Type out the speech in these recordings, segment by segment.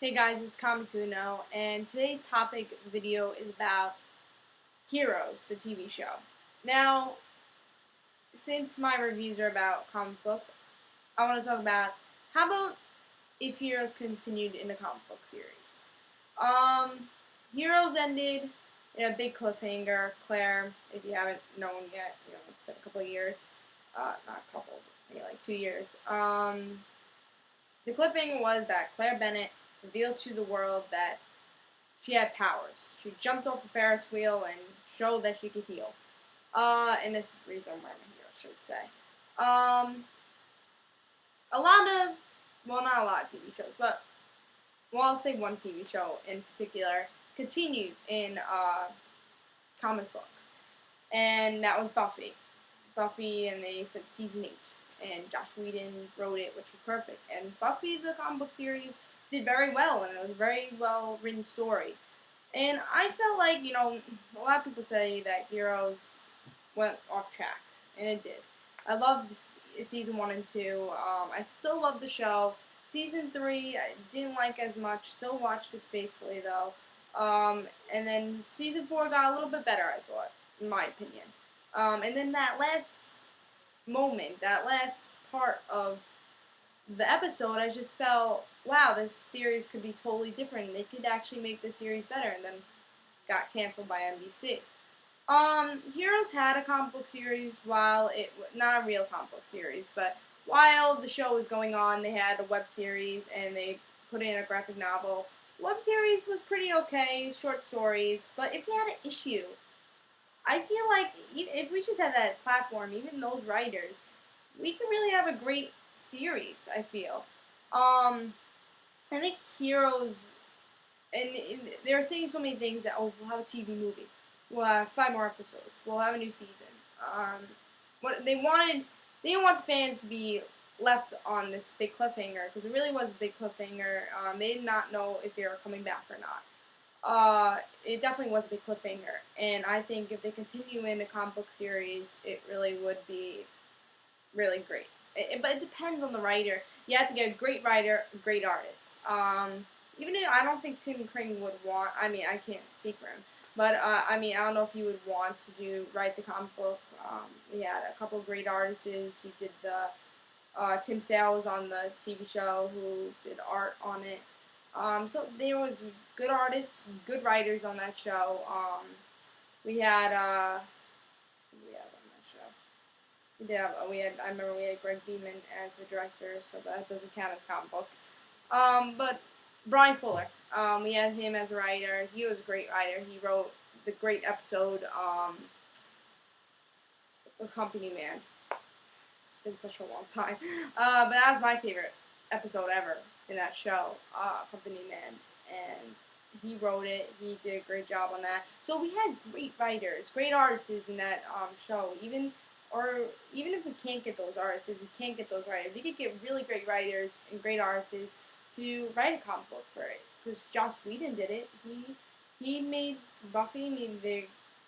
Hey guys, it's Kamikuno, and today's topic video is about Heroes, the TV show. Now, since my reviews are about comic books, I want to talk about how about if Heroes continued in the comic book series. Um, Heroes ended in a big cliffhanger. Claire, if you haven't known yet, it's been a couple of years. Not a couple, maybe like 2 years. The cliffhanger was that Claire Bennett revealed to the world that she had powers. She jumped off a Ferris wheel and showed that she could heal. And this is the reason I'm wearing my hero shirt today. A lot of, well, not a lot of TV shows, but, well, I'll say one TV show in particular continued in comic book, and that was Buffy. Buffy, and they said season 8, and Josh Whedon wrote it, which was perfect. And Buffy, the comic book series, did very well, and it was a very well written story. And I felt like, a lot of people say that Heroes went off track, and it did. I loved season 1 and 2. I still love the show. Season 3, I didn't like as much. Still watched it faithfully, though. And then season 4 got a little bit better, I thought, in my opinion. And then that last moment, that last part of the episode, I just felt, wow, this series could be totally different. They could actually make the series better, and then got canceled by NBC. Heroes had a comic book series while not a real comic book series, but while the show was going on, they had a web series and they put in a graphic novel. The web series was pretty okay, short stories, but if you had an issue, I feel like if we just had that platform, even those writers, we could really have a great series. I feel. I think Heroes, and they're saying so many things that we'll have a TV movie, we'll have 5 more episodes, we'll have a new season. What they wanted, they didn't want the fans to be left on this big cliffhanger because it really was a big cliffhanger. They did not know if they were coming back or not. It definitely was a big cliffhanger, and I think if they continue in the comic book series, it really would be really great. But it depends on the writer. You have to get a great writer, a great artist. Even if I don't think Tim Crane would want. I mean, I can't speak for him, but I mean, I don't know if he would want to write the comic book. We had a couple of great artists who did the. Tim Sale was on the TV show who did art on it. So there was good artists, good writers on that show. We had who we had on that show. I remember we had Greg Beeman as the director, so that doesn't count as comic books. But Brian Fuller, we had him as a writer. He was a great writer. He wrote the great episode, The Company Man. It's been such a long time. But that was my favorite episode ever in that show, Company Man. And he wrote it. He did a great job on that. So we had great writers, great artists in that show. Even if we can't get those artists, we can't get those writers. We could get really great writers and great artists to write a comic book for it. Because Joss Whedon did it. He made Buffy.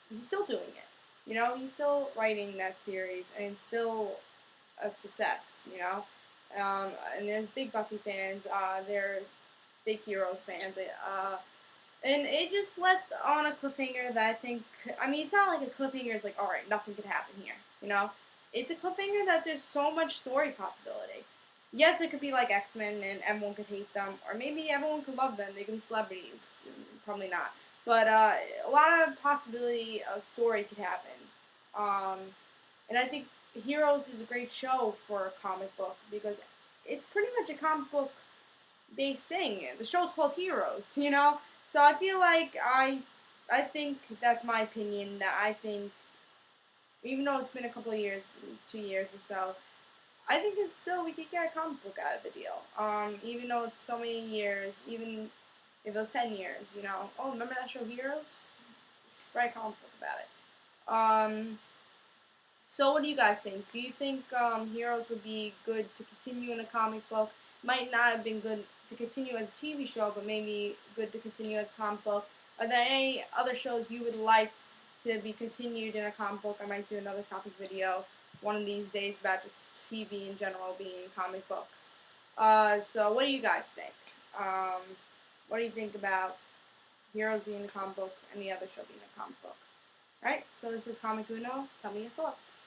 He's still doing it. He's still writing that series, and it's still a success. And there's big Buffy fans. They're big Heroes fans. And it just left on a cliffhanger that I think. I mean, it's not like a cliffhanger is like, all right, nothing could happen here. It's a cliffhanger that there's so much story possibility. Yes, it could be like X-Men and everyone could hate them, or maybe everyone could love them. They could be celebrities. Probably not. But a lot of possibility of story could happen. And I think Heroes is a great show for a comic book because it's pretty much a comic book based thing. The show's called Heroes. So I feel like I think that's my opinion. That I think, even though it's been a couple of years, 2 years or so, I think it's still we could get a comic book out of the deal. Even though it's so many years, even if it was 10 years. Oh, remember that show Heroes? Write a comic book about it. So what do you guys think? Do you think Heroes would be good to continue in a comic book? Might not have been good to continue as a TV show, but maybe good to continue as a comic book. Are there any other shows you would like to be continued in a comic book? I might do another topic video one of these days about just TV in general being comic books. So what do you guys think? What do you think about Heroes being a comic book and the other show being a comic book? Alright, so this is Comic Uno. Tell me your thoughts.